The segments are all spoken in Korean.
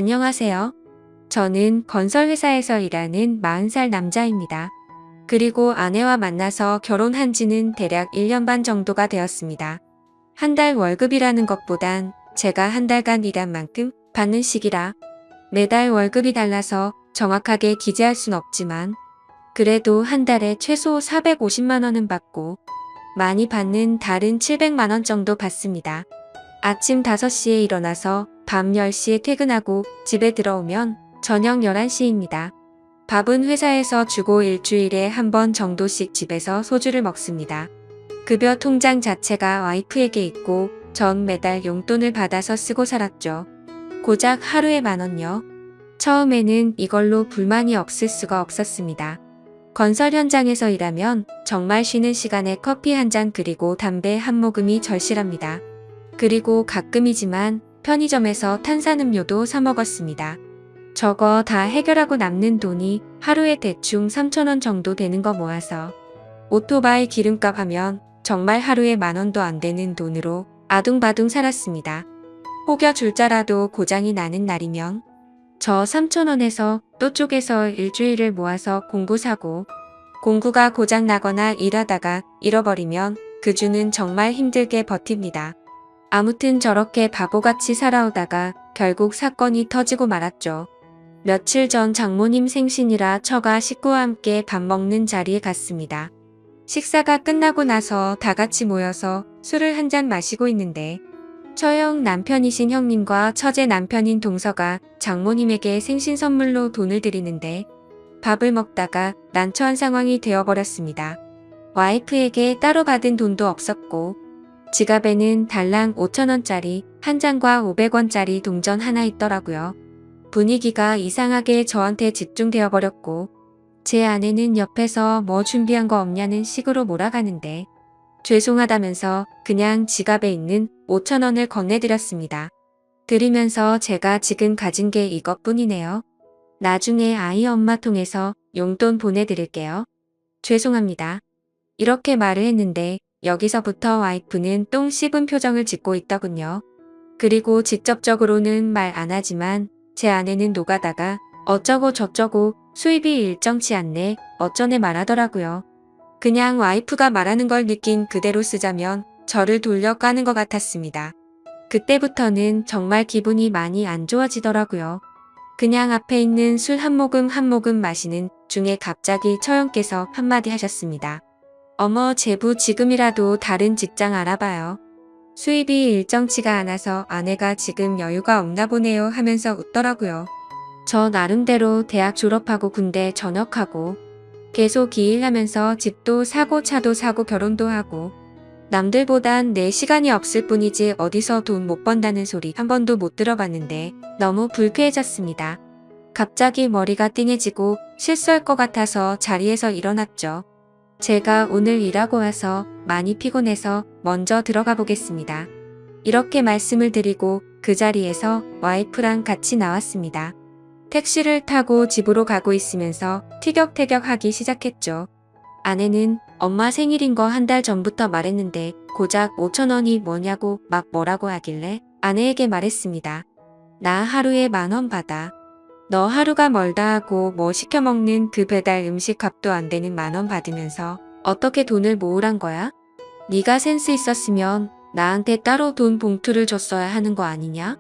안녕하세요. 저는 건설회사에서 일하는 40살 남자입니다. 그리고 아내와 만나서 결혼한 지는 대략 1년 반 정도가 되었습니다. 한 달 월급이라는 것보단 제가 한 달간 일한 만큼 받는 시기라 매달 월급이 달라서 정확하게 기재할 순 없지만 그래도 한 달에 최소 450만 원은 받고 많이 받는 달은 700만 원 정도 받습니다. 아침 5시에 일어나서 밤 10시에 퇴근하고 집에 들어오면 저녁 11시입니다. 밥은 회사에서 주고 일주일에 한 번 정도씩 집에서 소주를 먹습니다. 급여 통장 자체가 와이프에게 있고 전 매달 용돈을 받아서 쓰고 살았죠. 고작 하루에 10,000원요. 처음에는 이걸로 불만이 없을 수가 없었습니다. 건설 현장에서 일하면 정말 쉬는 시간에 커피 한 잔 그리고 담배 한 모금이 절실합니다. 그리고 가끔이지만 편의점에서 탄산음료도 사 먹었습니다. 저거 다 해결하고 남는 돈이 하루에 대충 3,000원 정도 되는 거 모아서 오토바이 기름값 하면 정말 하루에 10,000원도 안 되는 돈으로 아둥바둥 살았습니다. 혹여 줄자라도 고장이 나는 날이면 저 3,000원에서 또 쪼개서 일주일을 모아서 공구 사고 공구가 고장 나거나 일하다가 잃어버리면 그 주는 정말 힘들게 버팁니다. 아무튼 저렇게 바보같이 살아오다가 결국 사건이 터지고 말았죠. 며칠 전 장모님 생신이라 처가 식구와 함께 밥 먹는 자리에 갔습니다. 식사가 끝나고 나서 다 같이 모여서 술을 한 잔 마시고 있는데 처형 남편이신 형님과 처제 남편인 동서가 장모님에게 생신 선물로 돈을 드리는데 밥을 먹다가 난처한 상황이 되어버렸습니다. 와이프에게 따로 받은 돈도 없었고 지갑에는 달랑 5,000원짜리 한 장과 500원짜리 동전 하나 있더라고요. 분위기가 이상하게 저한테 집중되어 버렸고 제 아내는 옆에서 뭐 준비한 거 없냐는 식으로 몰아가는데 죄송하다면서 그냥 지갑에 있는 5,000원을 건네드렸습니다. 드리면서 제가 지금 가진 게 이것뿐이네요. 나중에 아이 엄마 통해서 용돈 보내드릴게요. 죄송합니다. 이렇게 말을 했는데 여기서부터 와이프는 똥 씹은 표정을 짓고 있더군요. 그리고 직접적으로는 말 안 하지만 제 아내는 노가다가 어쩌고 저쩌고 수입이 일정치 않네 어쩌네 말하더라고요. 그냥 와이프가 말하는 걸 느낀 그대로 쓰자면 저를 돌려까는 것 같았습니다. 그때부터는 정말 기분이 많이 안 좋아지더라고요. 그냥 앞에 있는 술 한 모금 한 모금 마시는 중에 갑자기 처형께서 한마디 하셨습니다. 어머 제부 지금이라도 다른 직장 알아봐요. 수입이 일정치가 않아서 아내가 지금 여유가 없나 보네요 하면서 웃더라고요. 저 나름대로 대학 졸업하고 군대 전역하고 계속 일하면서 집도 사고 차도 사고 결혼도 하고 남들보단 내 시간이 없을 뿐이지 어디서 돈 못 번다는 소리 한 번도 못 들어봤는데 너무 불쾌해졌습니다. 갑자기 머리가 띵해지고 실수할 것 같아서 자리에서 일어났죠. 제가 오늘 일하고 와서 많이 피곤해서 먼저 들어가 보겠습니다. 이렇게 말씀을 드리고 그 자리에서 와이프랑 같이 나왔습니다. 택시를 타고 집으로 가고 있으면서 티격태격 하기 시작했죠. 아내는 엄마 생일인 거 한 달 전부터 말했는데 고작 5,000원이 뭐냐고 막 뭐라고 하길래 아내에게 말했습니다. 나 하루에 10,000원 받아. 너 하루가 멀다 하고 뭐 시켜먹는 그 배달 음식 값도 안 되는 10,000원 받으면서 어떻게 돈을 모으란 거야? 네가 센스 있었으면 나한테 따로 돈 봉투를 줬어야 하는 거 아니냐?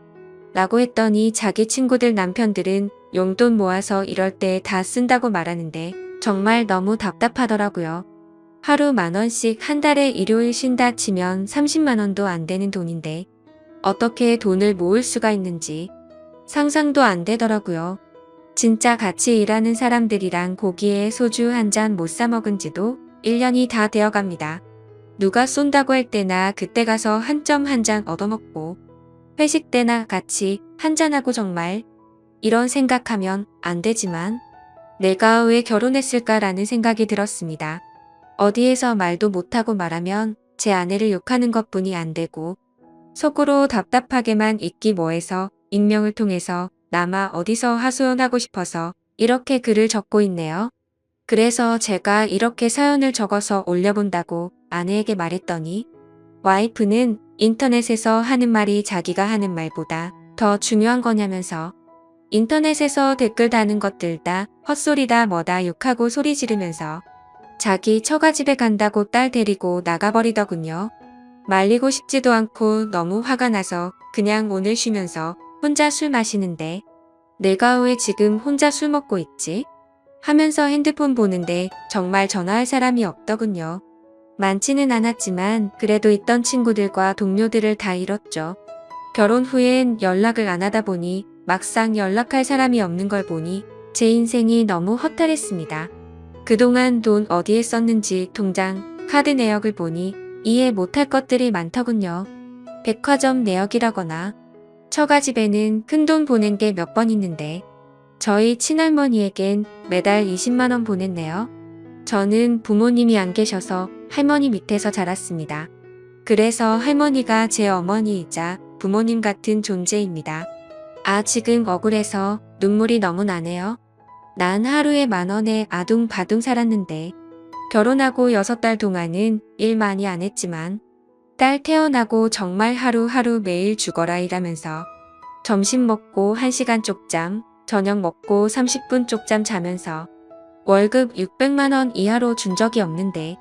라고 했더니 자기 친구들 남편들은 용돈 모아서 이럴 때 다 쓴다고 말하는데 정말 너무 답답하더라고요. 하루 10,000원씩 한 달에 일요일 쉰다 치면 30만 원도 안 되는 돈인데 어떻게 돈을 모을 수가 있는지 상상도 안 되더라고요. 진짜 같이 일하는 사람들이랑 고기에 소주 한 잔 못 사 먹은 지도 1년이 다 되어갑니다. 누가 쏜다고 할 때나 그때 가서 한 점 한 잔 얻어먹고 회식 때나 같이 한잔하고 정말 이런 생각하면 안 되지만 내가 왜 결혼했을까라는 생각이 들었습니다. 어디에서 말도 못하고 말하면 제 아내를 욕하는 것뿐이 안 되고 속으로 답답하게만 있기 뭐해서 익명을 통해서 남아 어디서 하소연하고 싶어서 이렇게 글을 적고 있네요. 그래서 제가 이렇게 사연을 적어서 올려본다고 아내에게 말했더니 와이프는 인터넷에서 하는 말이 자기가 하는 말보다 더 중요한 거냐면서 인터넷에서 댓글 다는 것들 다 헛소리다 뭐다 욕하고 소리 지르면서 자기 처가집에 간다고 딸 데리고 나가버리더군요. 말리고 싶지도 않고 너무 화가 나서 그냥 오늘 쉬면서 혼자 술 마시는데 내가 왜 지금 혼자 술 먹고 있지? 하면서 핸드폰 보는데 정말 전화할 사람이 없더군요. 많지는 않았지만 그래도 있던 친구들과 동료들을 다 잃었죠. 결혼 후엔 연락을 안 하다 보니 막상 연락할 사람이 없는 걸 보니 제 인생이 너무 허탈했습니다. 그동안 돈 어디에 썼는지 통장, 카드 내역을 보니 이해 못할 것들이 많더군요. 백화점 내역이라거나 처가집에는 큰돈 보낸 게 몇 번 있는데 저희 친할머니에겐 매달 20만 원 보냈네요. 저는 부모님이 안 계셔서 할머니 밑에서 자랐습니다. 그래서 할머니가 제 어머니이자 부모님 같은 존재입니다. 아, 지금 억울해서 눈물이 너무 나네요. 난 하루에 10,000원에 아둥바둥 살았는데 결혼하고 6달 동안은 일 많이 안 했지만 딸 태어나고 정말 하루하루 매일 죽어라 일하면서 점심 먹고 1시간 쪽잠, 저녁 먹고 30분 쪽잠 자면서 월급 600만 원 이하로 준 적이 없는데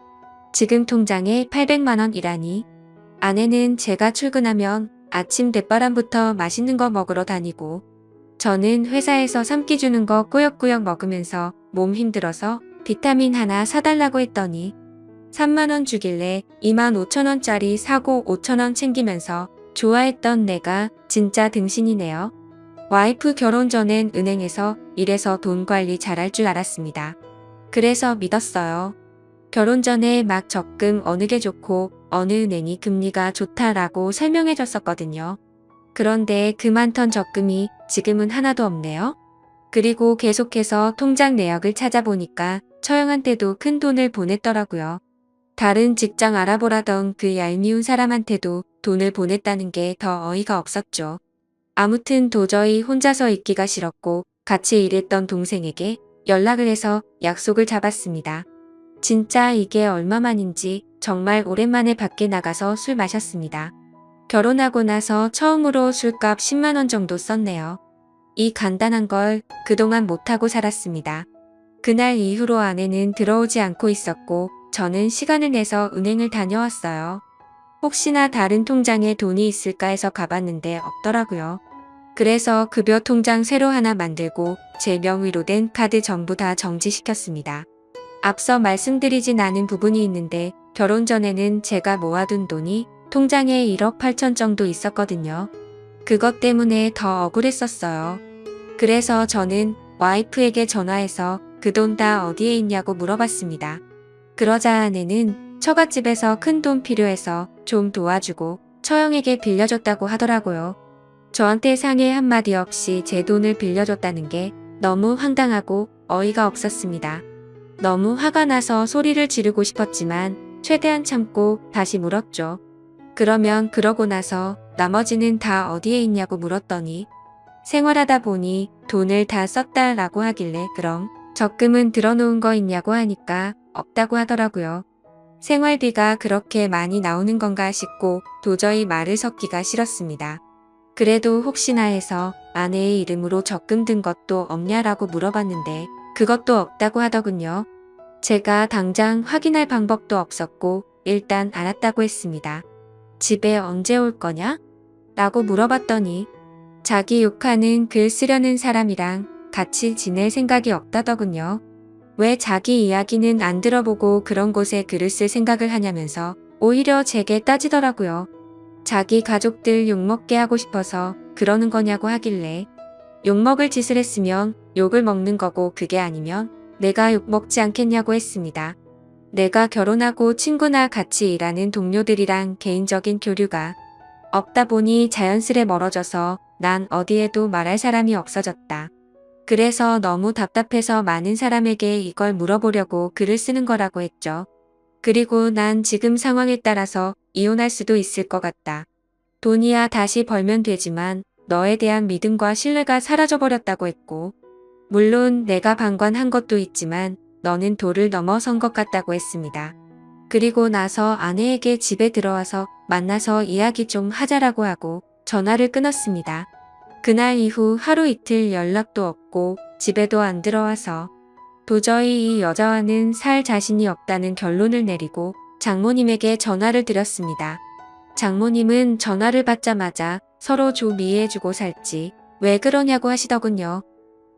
지금 통장에 800만 원이라니. 아내는 제가 출근하면 아침 대바람부터 맛있는 거 먹으러 다니고 저는 회사에서 3끼 주는 거 꾸역꾸역 먹으면서 몸 힘들어서 비타민 하나 사달라고 했더니 3만 원 주길래 25,000원짜리 사고 5,000원 챙기면서 좋아했던 내가 진짜 등신이네요. 와이프 결혼 전엔 은행에서 일해서 돈 관리 잘할 줄 알았습니다. 그래서 믿었어요. 결혼 전에 막 적금 어느 게 좋고 어느 은행이 금리가 좋다라고 설명해 줬었거든요. 그런데 그 많던 적금이 지금은 하나도 없네요. 그리고 계속해서 통장 내역을 찾아보니까 처형한테도 큰 돈을 보냈더라고요. 다른 직장 알아보라던 그 얄미운 사람한테도 돈을 보냈다는 게 더 어이가 없었죠. 아무튼 도저히 혼자서 있기가 싫었고 같이 일했던 동생에게 연락을 해서 약속을 잡았습니다. 진짜 이게 얼마만인지 정말 오랜만에 밖에 나가서 술 마셨습니다. 결혼하고 나서 처음으로 술값 10만 원 정도 썼네요. 이 간단한 걸 그동안 못하고 살았습니다. 그날 이후로 아내는 들어오지 않고 있었고 저는 시간을 내서 은행을 다녀왔어요. 혹시나 다른 통장에 돈이 있을까 해서 가봤는데 없더라고요. 그래서 급여 통장 새로 하나 만들고 제 명의로 된 카드 전부 다 정지시켰습니다. 앞서 말씀드리진 않은 부분이 있는데 결혼 전에는 제가 모아둔 돈이 통장에 1억 8천 정도 있었거든요. 그것 때문에 더 억울했었어요. 그래서 저는 와이프에게 전화해서 그 돈 다 어디에 있냐고 물어봤습니다. 그러자 아내는 처갓집에서 큰 돈 필요해서 좀 도와주고 처형에게 빌려줬다고 하더라고요. 저한테 상의 한마디 없이 제 돈을 빌려줬다는 게 너무 황당하고 어이가 없었습니다. 너무 화가 나서 소리를 지르고 싶었지만 최대한 참고 다시 물었죠. 그러면 그러고 나서 나머지는 다 어디에 있냐고 물었더니 생활하다 보니 돈을 다 썼다라고 하길래 그럼 적금은 들어놓은 거 있냐고 하니까 없다고 하더라고요. 생활비가 그렇게 많이 나오는 건가 싶고 도저히 말을 섞기가 싫었습니다. 그래도 혹시나 해서 아내의 이름으로 적금 든 것도 없냐라고 물어봤는데 그것도 없다고 하더군요. 제가 당장 확인할 방법도 없었고 일단 알았다고 했습니다. 집에 언제 올 거냐? 라고 물어봤더니 자기 욕하는 글 쓰려는 사람이랑 같이 지낼 생각이 없다더군요. 왜 자기 이야기는 안 들어보고 그런 곳에 글을 쓸 생각을 하냐면서 오히려 제게 따지더라고요. 자기 가족들 욕먹게 하고 싶어서 그러는 거냐고 하길래 욕먹을 짓을 했으면 욕을 먹는 거고 그게 아니면 내가 욕먹지 않겠냐고 했습니다. 내가 결혼하고 친구나 같이 일하는 동료들이랑 개인적인 교류가 없다 보니 자연스레 멀어져서 난 어디에도 말할 사람이 없어졌다. 그래서 너무 답답해서 많은 사람에게 이걸 물어보려고 글을 쓰는 거라고 했죠. 그리고 난 지금 상황에 따라서 이혼할 수도 있을 것 같다. 돈이야 다시 벌면 되지만 너에 대한 믿음과 신뢰가 사라져버렸다고 했고 물론 내가 방관한 것도 있지만 너는 도를 넘어선 것 같다고 했습니다. 그리고 나서 아내에게 집에 들어와서 만나서 이야기 좀 하자라고 하고 전화를 끊었습니다. 그날 이후 하루 이틀 연락도 없고 집에도 안 들어와서 도저히 이 여자와는 살 자신이 없다는 결론을 내리고 장모님에게 전화를 드렸습니다. 장모님은 전화를 받자마자 서로 좀 이해해주고 살지 왜 그러냐고 하시더군요.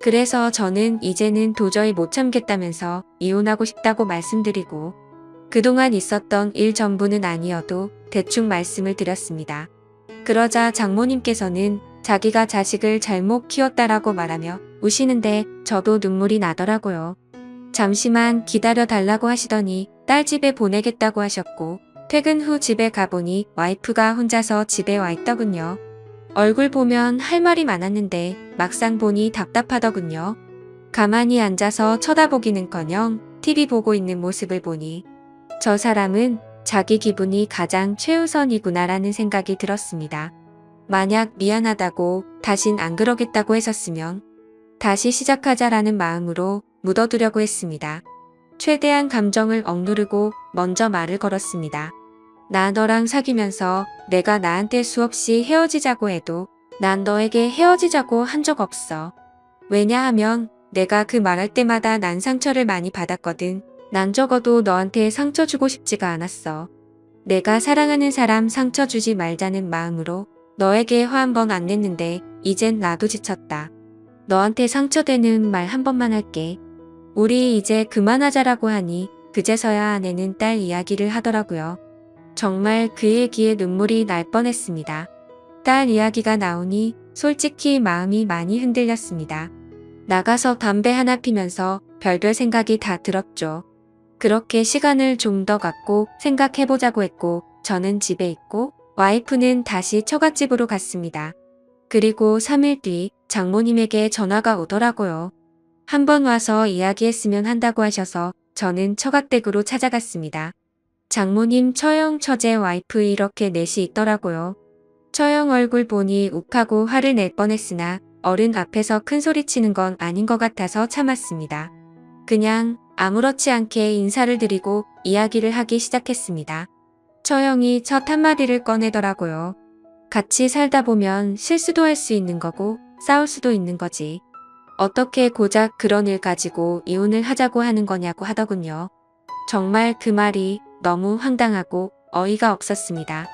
그래서 저는 이제는 도저히 못 참겠다면서 이혼하고 싶다고 말씀드리고 그동안 있었던 일 전부는 아니어도 대충 말씀을 드렸습니다. 그러자 장모님께서는 자기가 자식을 잘못 키웠다라고 말하며 우시는데 저도 눈물이 나더라고요. 잠시만 기다려 달라고 하시더니 딸 집에 보내겠다고 하셨고 퇴근 후 집에 가보니 와이프가 혼자서 집에 와 있더군요. 얼굴 보면 할 말이 많았는데 막상 보니 답답하더군요. 가만히 앉아서 쳐다보기는커녕 TV 보고 있는 모습을 보니 저 사람은 자기 기분이 가장 최우선이구나라는 생각이 들었습니다. 만약 미안하다고 다신 안 그러겠다고 했었으면 다시 시작하자라는 마음으로 묻어두려고 했습니다. 최대한 감정을 억누르고 먼저 말을 걸었습니다. 나 너랑 사귀면서 내가 나한테 수없이 헤어지자고 해도 난 너에게 헤어지자고 한 적 없어. 왜냐하면 내가 그 말할 때마다 난 상처를 많이 받았거든. 난 적어도 너한테 상처 주고 싶지가 않았어. 내가 사랑하는 사람 상처 주지 말자는 마음으로 너에게 화 한 번 안 냈는데 이젠 나도 지쳤다. 너한테 상처되는 말 한 번만 할게. 우리 이제 그만하자라고 하니 그제서야 아내는 딸 이야기를 하더라고요. 정말 그 얘기에 눈물이 날 뻔했습니다. 딸 이야기가 나오니 솔직히 마음이 많이 흔들렸습니다. 나가서 담배 하나 피면서 별별 생각이 다 들었죠. 그렇게 시간을 좀 더 갖고 생각해보자고 했고 저는 집에 있고 와이프는 다시 처갓집으로 갔습니다. 그리고 3일 뒤 장모님에게 전화가 오더라고요. 한번 와서 이야기했으면 한다고 하셔서 저는 처갓댁으로 찾아갔습니다. 장모님 처형 처제 와이프 이렇게 넷이 있더라고요. 처형 얼굴 보니 욱하고 화를 낼 뻔했으나 어른 앞에서 큰 소리 치는 건 아닌 것 같아서 참았습니다. 그냥 아무렇지 않게 인사를 드리고 이야기를 하기 시작했습니다. 처형이 첫 한마디를 꺼내더라고요. 같이 살다 보면 실수도 할 수 있는 거고 싸울 수도 있는 거지. 어떻게 고작 그런 일 가지고 이혼을 하자고 하는 거냐고 하더군요. 정말 그 말이 너무 황당하고 어이가 없었습니다.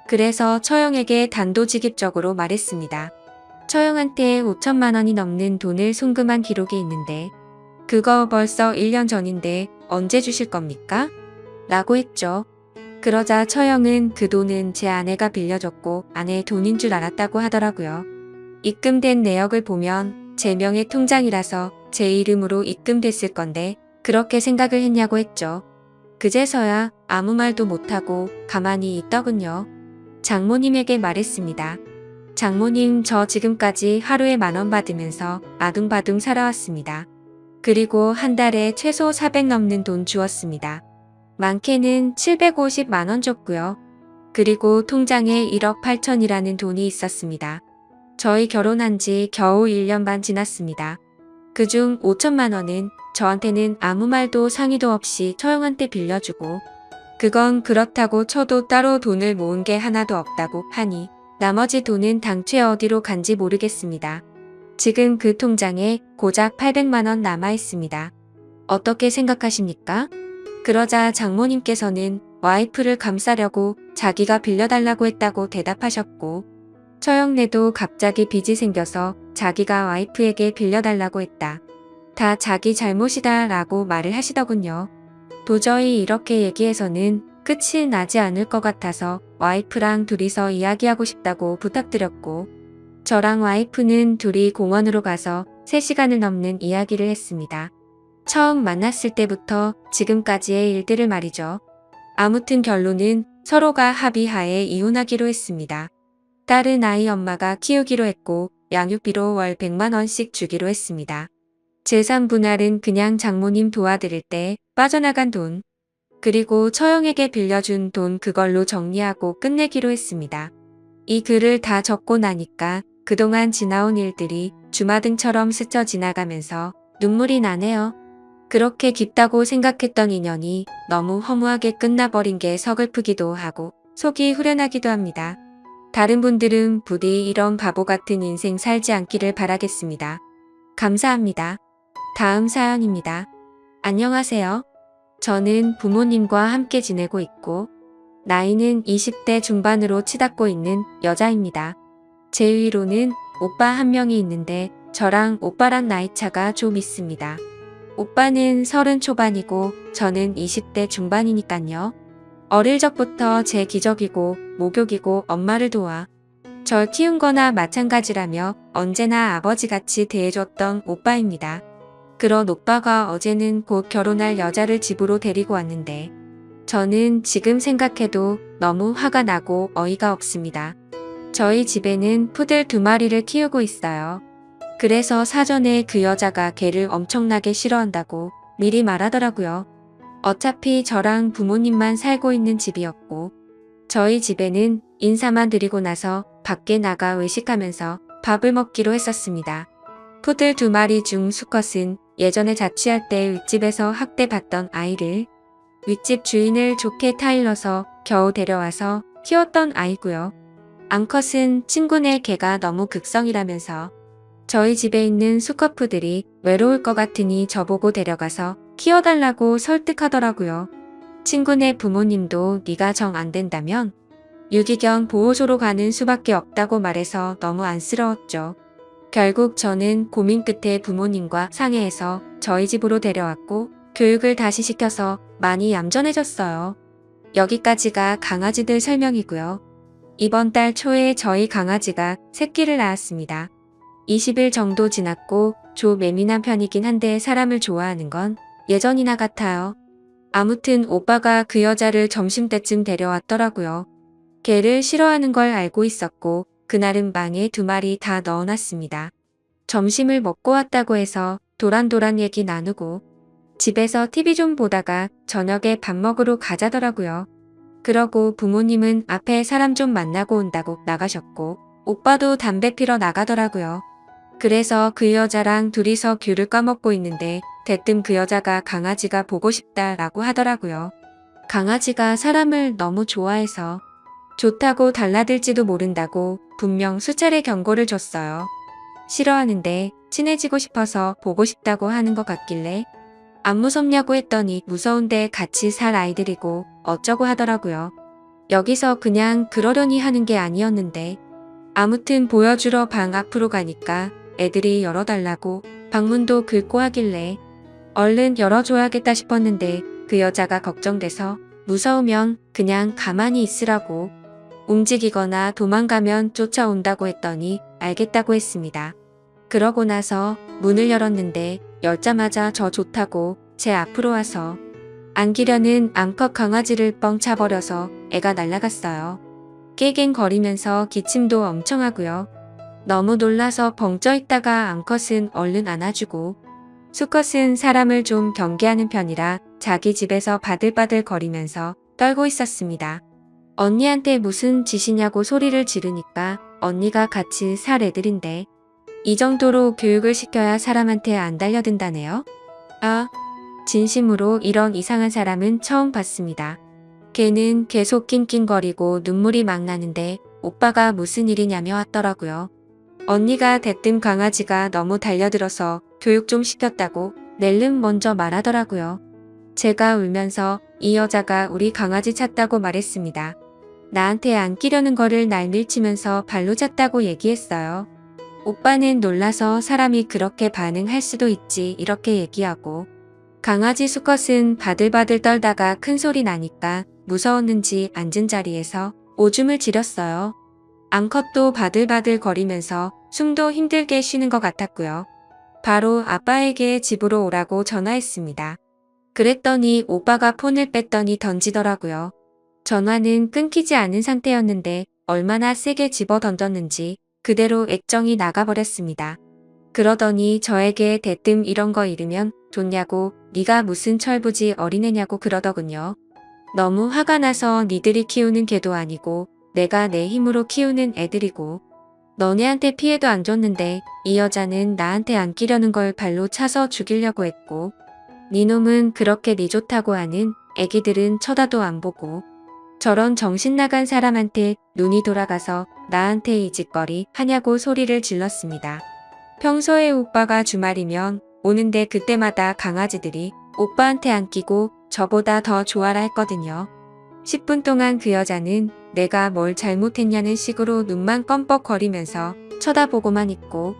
그래서 처형에게 단도직입적으로 말했습니다. 처형한테 5천만 원이 넘는 돈을 송금한 기록이 있는데 그거 벌써 1년 전인데 언제 주실 겁니까? 라고 했죠. 그러자 처형은 그 돈은 제 아내가 빌려줬고 아내의 돈인 줄 알았다고 하더라고요. 입금된 내역을 보면 제 명의 통장이라서 제 이름으로 입금됐을 건데 그렇게 생각을 했냐고 했죠. 그제서야 아무 말도 못하고 가만히 있더군요. 장모님에게 말했습니다. 장모님 저 지금까지 하루에 10,000원 받으면서 아둥바둥 살아왔습니다. 그리고 한 달에 최소 400 넘는 돈 주었습니다. 많게는 750만 원 줬고요. 그리고 통장에 1억 8천이라는 돈이 있었습니다. 저희 결혼한 지 겨우 1년 반 지났습니다. 그중 5천만 원은 저한테는 아무 말도 상의도 없이 처형한테 빌려주고 그건 그렇다고 쳐도 따로 돈을 모은 게 하나도 없다고 하니 나머지 돈은 당최 어디로 간지 모르겠습니다. 지금 그 통장에 고작 800만 원 남아 있습니다. 어떻게 생각하십니까? 그러자 장모님께서는 와이프를 감싸려고 자기가 빌려달라고 했다고 대답하셨고 처형네도 갑자기 빚이 생겨서 자기가 와이프에게 빌려달라고 했다. 다 자기 잘못이다 라고 말을 하시더군요. 도저히 이렇게 얘기해서는 끝이 나지 않을 것 같아서 와이프랑 둘이서 이야기하고 싶다고 부탁드렸고 저랑 와이프는 둘이 공원으로 가서 3시간을 넘는 이야기를 했습니다. 처음 만났을 때부터 지금까지의 일들을 말이죠. 아무튼 결론은 서로가 합의하에 이혼하기로 했습니다. 딸은 아이 엄마가 키우기로 했고 양육비로 월 100만 원씩 주기로 했습니다. 재산 분할은 그냥 장모님 도와드릴 때 빠져나간 돈, 그리고 처형에게 빌려준 돈 그걸로 정리하고 끝내기로 했습니다. 이 글을 다 적고 나니까 그동안 지나온 일들이 주마등처럼 스쳐 지나가면서 눈물이 나네요. 그렇게 깊다고 생각했던 인연이 너무 허무하게 끝나버린 게 서글프기도 하고 속이 후련하기도 합니다. 다른 분들은 부디 이런 바보 같은 인생 살지 않기를 바라겠습니다. 감사합니다. 다음 사연입니다. 안녕하세요. 저는 부모님과 함께 지내고 있고 나이는 20대 중반으로 치닫고 있는 여자입니다. 제 위로는 오빠 한 명이 있는데 저랑 오빠랑 나이차가 좀 있습니다. 오빠는 30 초반이고 저는 20대 중반이니깐요. 어릴 적부터 제 기저귀고 목욕이고 엄마를 도와 절 키운 거나 마찬가지라며 언제나 아버지같이 대해줬던 오빠입니다. 그런 오빠가 어제는 곧 결혼할 여자를 집으로 데리고 왔는데 저는 지금 생각해도 너무 화가 나고 어이가 없습니다. 저희 집에는 푸들 2마리를 키우고 있어요. 그래서 사전에 그 여자가 개를 엄청나게 싫어한다고 미리 말하더라고요. 어차피 저랑 부모님만 살고 있는 집이었고 저희 집에는 인사만 드리고 나서 밖에 나가 외식하면서 밥을 먹기로 했었습니다. 푸들 2마리 중 수컷은 예전에 자취할 때 윗집에서 학대받던 아이를 윗집 주인을 좋게 타일러서 겨우 데려와서 키웠던 아이고요. 암컷은 친구네 개가 너무 극성이라면서 저희 집에 있는 수컷푸들이 외로울 것 같으니 저보고 데려가서 키워달라고 설득하더라고요. 친구네 부모님도 네가 정 안 된다면 유기견 보호소로 가는 수밖에 없다고 말해서 너무 안쓰러웠죠. 결국 저는 고민 끝에 부모님과 상의해서 저희 집으로 데려왔고 교육을 다시 시켜서 많이 얌전해졌어요. 여기까지가 강아지들 설명이고요. 이번 달 초에 저희 강아지가 새끼를 낳았습니다. 20일 정도 지났고 좀 예민한 편이긴 한데 사람을 좋아하는 건 예전이나 같아요. 아무튼 오빠가 그 여자를 점심때쯤 데려왔더라고요. 개를 싫어하는 걸 알고 있었고 그날은 방에 2마리 다 넣어놨습니다. 점심을 먹고 왔다고 해서 도란도란 얘기 나누고 집에서 TV 좀 보다가 저녁에 밥 먹으러 가자더라고요. 그러고 부모님은 앞에 사람 좀 만나고 온다고 나가셨고 오빠도 담배 피러 나가더라고요. 그래서 그 여자랑 둘이서 귤을 까먹고 있는데 대뜸 그 여자가 강아지가 보고 싶다라고 하더라고요. 강아지가 사람을 너무 좋아해서 좋다고 달라들지도 모른다고 분명 수차례 경고를 줬어요. 싫어하는데 친해지고 싶어서 보고 싶다고 하는 것 같길래 안 무섭냐고 했더니 무서운데 같이 살 아이들이고 어쩌고 하더라고요. 여기서 그냥 그러려니 하는 게 아니었는데 아무튼 보여주러 방 앞으로 가니까 애들이 열어달라고 방문도 긁고 하길래 얼른 열어줘야겠다 싶었는데 그 여자가 걱정돼서 무서우면 그냥 가만히 있으라고 움직이거나 도망가면 쫓아온다고 했더니 알겠다고 했습니다. 그러고 나서 문을 열었는데 열자마자 저 좋다고 제 앞으로 와서 안기려는 암컷 강아지를 뻥 차버려서 애가 날아갔어요. 깨갱거리면서 기침도 엄청 하고요. 너무 놀라서 벙쪄 있다가 암컷은 얼른 안아주고 수컷은 사람을 좀 경계하는 편이라 자기 집에서 바들바들 거리면서 떨고 있었습니다. 언니한테 무슨 짓이냐고 소리를 지르니까 언니가 같이 살 애들인데 이 정도로 교육을 시켜야 사람한테 안 달려든다네요. 아, 진심으로 이런 이상한 사람은 처음 봤습니다. 걔는 계속 낑낑거리고 눈물이 막 나는데 오빠가 무슨 일이냐며 왔더라고요. 언니가 대뜸 강아지가 너무 달려들어서 교육 좀 시켰다고 낼름 먼저 말하더라고요. 제가 울면서 이 여자가 우리 강아지 찾다고 말했습니다. 나한테 안기려는 거를 날 밀치면서 발로 찼다고 얘기했어요. 오빠는 놀라서 사람이 그렇게 반응할 수도 있지 이렇게 얘기하고 강아지 수컷은 바들바들 떨다가 큰 소리 나니까 무서웠는지 앉은 자리에서 오줌을 지렸어요. 암컷도 바들바들 거리면서 숨도 힘들게 쉬는 것 같았고요. 바로 아빠에게 집으로 오라고 전화했습니다. 그랬더니 오빠가 폰을 뺐더니 던지더라고요. 전화는 끊기지 않은 상태였는데 얼마나 세게 집어 던졌는지 그대로 액정이 나가버렸습니다. 그러더니 저에게 대뜸 이런 거 잃으면 좋냐고 네가 무슨 철부지 어린애냐고 그러더군요. 너무 화가 나서 니들이 키우는 개도 아니고 내가 내 힘으로 키우는 애들이고 너네한테 피해도 안 줬는데 이 여자는 나한테 안기려는 걸 발로 차서 죽이려고 했고 니놈은 그렇게 니 좋다고 하는 애기들은 쳐다도 안 보고 저런 정신 나간 사람한테 눈이 돌아가서 나한테 이 짓거리 하냐고 소리를 질렀습니다. 평소에 오빠가 주말이면 오는데 그때마다 강아지들이 오빠한테 안기고 저보다 더 좋아라 했거든요. 10분 동안 그 여자는 내가 뭘 잘못했냐는 식으로 눈만 껌뻑거리면서 쳐다보고만 있고,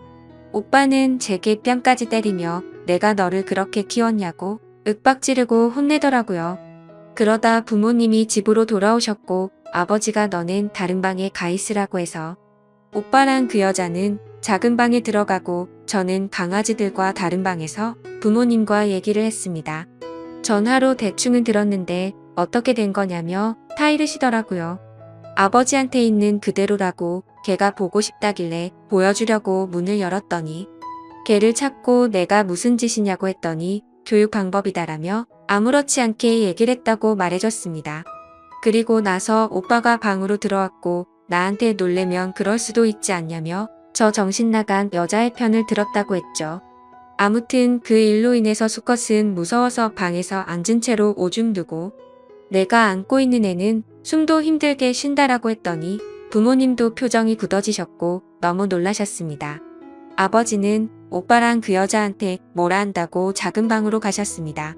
오빠는 제게 뺨까지 때리며 내가 너를 그렇게 키웠냐고 윽박지르고 혼내더라고요. 그러다 부모님이 집으로 돌아오셨고 아버지가 너는 다른 방에 가 있으라고 해서 오빠랑 그 여자는 작은 방에 들어가고 저는 강아지들과 다른 방에서 부모님과 얘기를 했습니다. 전화로 대충은 들었는데 어떻게 된 거냐며 타이르시더라고요. 아버지한테 있는 그대로라고 걔가 보고 싶다길래 보여주려고 문을 열었더니 걔를 찾고 내가 무슨 짓이냐고 했더니 교육 방법이다라며 아무렇지 않게 얘기를 했다고 말해줬습니다. 그리고 나서 오빠가 방으로 들어왔고 나한테 놀래면 그럴 수도 있지 않냐며 저 정신 나간 여자의 편을 들었다고 했죠. 아무튼 그 일로 인해서 수컷은 무서워서 방에서 앉은 채로 오줌 누고 내가 안고 있는 애는 숨도 힘들게 쉰다라고 했더니 부모님도 표정이 굳어지셨고 너무 놀라셨습니다. 아버지는 오빠랑 그 여자한테 뭐라 한다고 작은 방으로 가셨습니다.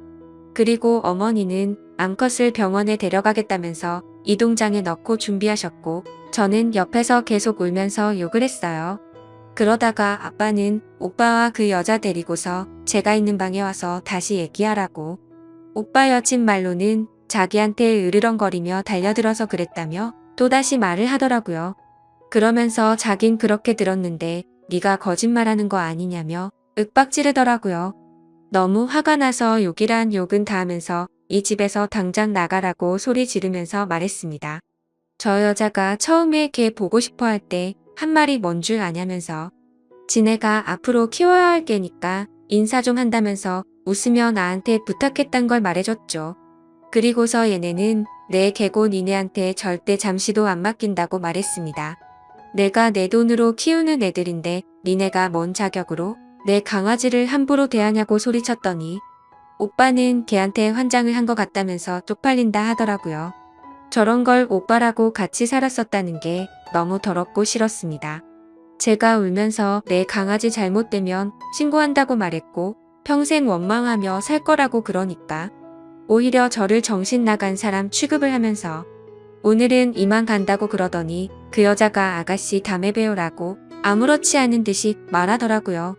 그리고 어머니는 암컷을 병원에 데려가겠다면서 이동장에 넣고 준비하셨고 저는 옆에서 계속 울면서 욕을 했어요. 그러다가 아빠는 오빠와 그 여자 데리고서 제가 있는 방에 와서 다시 얘기하라고. 오빠 여친 말로는 자기한테 으르렁거리며 달려들어서 그랬다며 또다시 말을 하더라고요. 그러면서 자긴 그렇게 들었는데 네가 거짓말하는 거 아니냐며 윽박지르더라고요. 너무 화가 나서 욕이란 욕은 다 하면서 이 집에서 당장 나가라고 소리 지르면서 말했습니다. 저 여자가 처음에 걔 보고 싶어 할 때 한 말이 뭔 줄 아냐면서 지네가 앞으로 키워야 할 개니까 인사 좀 한다면서 웃으며 나한테 부탁했단 걸 말해줬죠. 그리고서 얘네는 내 개고 니네한테 절대 잠시도 안 맡긴다고 말했습니다. 내가 내 돈으로 키우는 애들인데 니네가 뭔 자격으로 내 강아지를 함부로 대하냐고 소리쳤더니 오빠는 걔한테 환장을 한 것 같다면서 쪽팔린다 하더라고요. 저런 걸 오빠라고 같이 살았었다는 게 너무 더럽고 싫었습니다. 제가 울면서 내 강아지 잘못되면 신고한다고 말했고 평생 원망하며 살 거라고 그러니까 오히려 저를 정신 나간 사람 취급을 하면서 오늘은 이만 간다고 그러더니 그 여자가 아가씨 다음에 봬요라고 아무렇지 않은 듯이 말하더라고요.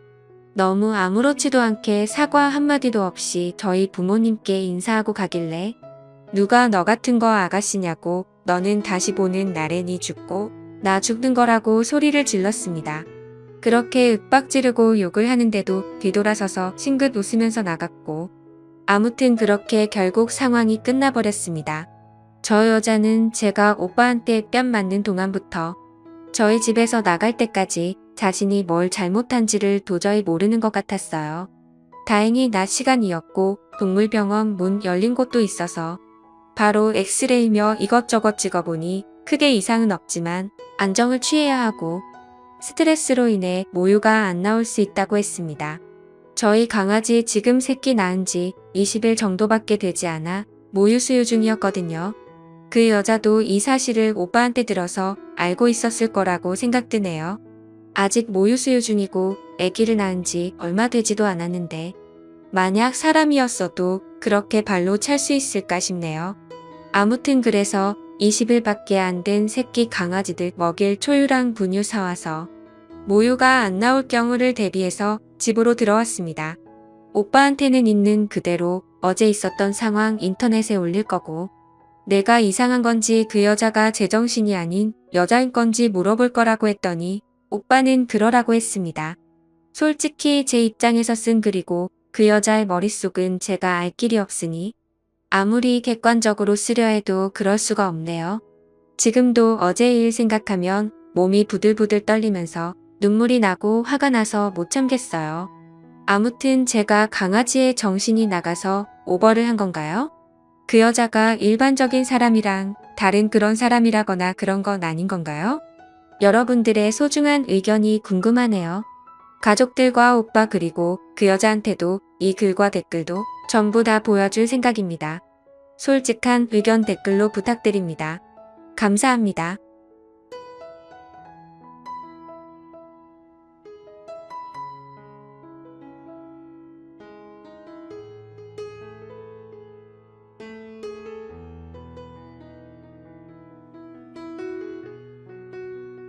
너무 아무렇지도 않게 사과 한마디도 없이 저희 부모님께 인사하고 가길래 누가 너 같은 거 아가씨냐고 너는 다시 보는 날엔이 죽고 나 죽는 거라고 소리를 질렀습니다. 그렇게 윽박지르고 욕을 하는데도 뒤돌아서서 싱긋 웃으면서 나갔고 아무튼 그렇게 결국 상황이 끝나버렸습니다. 저 여자는 제가 오빠한테 뺨 맞는 동안부터 저희 집에서 나갈 때까지 자신이 뭘 잘못한지를 도저히 모르는 것 같았어요. 다행히 낮 시간이었고 동물병원 문 열린 곳도 있어서 바로 엑스레이며 이것저것 찍어보니 크게 이상은 없지만 안정을 취해야 하고 스트레스로 인해 모유가 안 나올 수 있다고 했습니다. 저희 강아지 지금 새끼 낳은 지 20일 정도밖에 되지 않아 모유 수유 중이었거든요. 그 여자도 이 사실을 오빠한테 들어서 알고 있었을 거라고 생각드네요. 아직 모유 수유 중이고 아기를 낳은 지 얼마 되지도 않았는데 만약 사람이었어도 그렇게 발로 찰 수 있을까 싶네요. 아무튼 그래서 20일밖에 안 된 새끼 강아지들 먹일 초유랑 분유 사와서 모유가 안 나올 경우를 대비해서 집으로 들어왔습니다. 오빠한테는 있는 그대로 어제 있었던 상황 인터넷에 올릴 거고 내가 이상한 건지 그 여자가 제정신이 아닌 여자인 건지 물어볼 거라고 했더니 오빠는 그러라고 했습니다. 솔직히 제 입장에서 쓴 글이고 그 여자의 머릿속은 제가 알 길이 없으니 아무리 객관적으로 쓰려 해도 그럴 수가 없네요. 지금도 어제 일 생각하면 몸이 부들부들 떨리면서 눈물이 나고 화가 나서 못 참겠어요. 아무튼 제가 강아지의 정신이 나가서 오버를 한 건가요? 그 여자가 일반적인 사람이랑 다른 그런 사람이라거나 그런 건 아닌 건가요? 여러분들의 소중한 의견이 궁금하네요. 가족들과 오빠 그리고 그 여자한테도 이 글과 댓글도 전부 다 보여줄 생각입니다. 솔직한 의견 댓글로 부탁드립니다. 감사합니다.